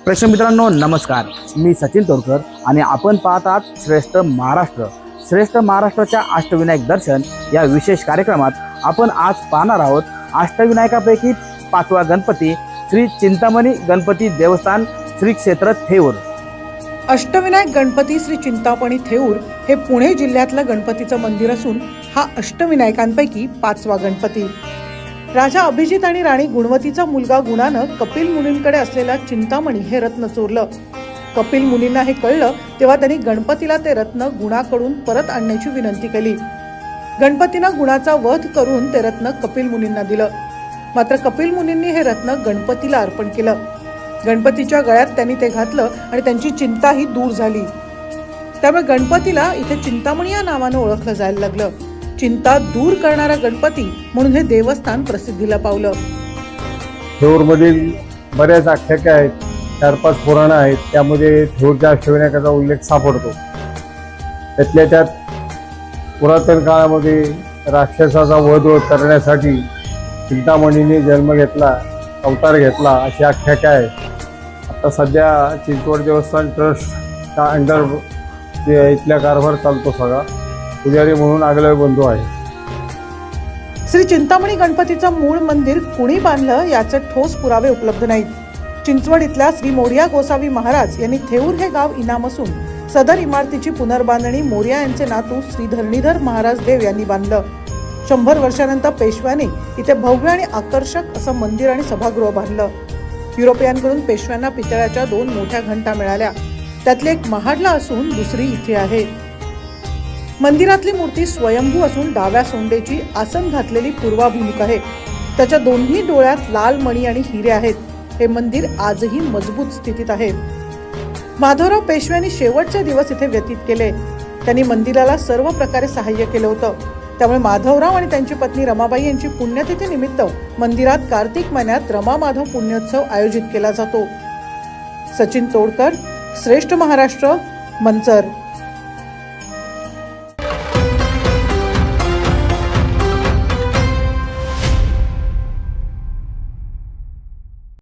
प्रेक्षक मित्रांनो नमस्कार, मी सचिन तोरकर आणि आपण पाहत आहात श्रेष्ठ महाराष्ट्र. श्रेष्ठ महाराष्ट्राच्या अष्टविनायक दर्शन या विशेष कार्यक्रमात आपण आज पाहणार आहोत अष्टविनायकापैकी 5वा गणपती श्री चिंतामणी गणपती देवस्थान श्री क्षेत्र थेऊर. अष्टविनायक गणपती श्री चिंतामणी थेऊर हे पुणे जिल्ह्यातलं गणपतीचं मंदिर असून हा अष्टविनायकांपैकी 5वा गणपती. राजा अभिजित आणि राणी गुणवतीचा मुलगा गुणानं कपिल मुनींकडे असलेला चिंतामणी हे रत्न चोरलं. कपिल मुनींना हे कळलं तेव्हा त्यांनी गणपतीला ते रत्न गुणाकडून परत आणण्याची विनंती केली. गणपतीनं गुणाचा वध करून ते रत्न कपिल मुनींना दिलं. मात्र कपिल मुनींनी हे रत्न गणपतीला अर्पण केलं. गणपतीच्या गळ्यात त्यांनी ते घातलं आणि त्यांची चिंताही दूर झाली. त्यामुळे गणपतीला इथे चिंतामणी या नावानं ओळखलं जायला लागलं. चिंता दूर करणारा गणपती म्हणून हे देवस्थान प्रसिद्धीला पावलं. थेऊरमधील बऱ्याच आख्यायिका आहेत, 4-5 पुराणं आहेत. त्यामध्ये थेऊरच्या अष्टविनायकाचा उल्लेख सापडतो. त्यातल्या त्यात पुरातन काळामध्ये राक्षसाचा वध करण्यासाठी चिंतामणीने जन्म घेतला, अवतार घेतला अशी आख्यायिका आहे. आता सध्या चिंचवड देवस्थान ट्रस्टच्या अंडर इथल्या कारभार चालतो. सगळा पुजारी म्हणून आगळे बंधू आहे. श्री चिंतामणी गणपतीचं मूळ मंदिर कुणी बांधलं याचे ठोस पुरावे उपलब्ध नाहीत. चिंचवड इथल्या श्री मोरया गोसावी महाराज यांनी थेऊर हे गाव इनाम असून सदर इमारतीची पुनर्बांधणी मोरया यांचे नातू श्री धरणीधर महाराज देव यांनी बांधलं. 100 वर्षानंतर पेशव्यांनी इथे भव्य आणि आकर्षक असं मंदिर आणि सभागृह बांधलं. युरोपियांकडून पेशव्यांना पितळाच्या 2 मोठ्या घंटा मिळाल्या. त्यातली एक महाडला असून दुसरी इथे आहे. मंदिरातली मूर्ती स्वयंभू असून डाव्या सोंडेची आसन घातलेली पूर्वाभिमुख आहे. त्याच्या दोन्ही डोळ्यात लाल मणी आणि हिरे आहेत. हे मंदिर आजही मजबूत स्थितीत आहे. माधवराव पेशव्यांनी शेवटचे दिवस इथे व्यतीत केले. त्यांनी मंदिराला सर्व प्रकारे सहाय्य केलं होतं. त्यामुळे माधवराव आणि त्यांची पत्नी रमाबाई यांची पुण्यतिथी निमित्त मंदिरात कार्तिक महिन्यात रमा माधव पुण्योत्सव आयोजित केला जातो. सचिन तोडकर, श्रेष्ठ महाराष्ट्र, मंचर.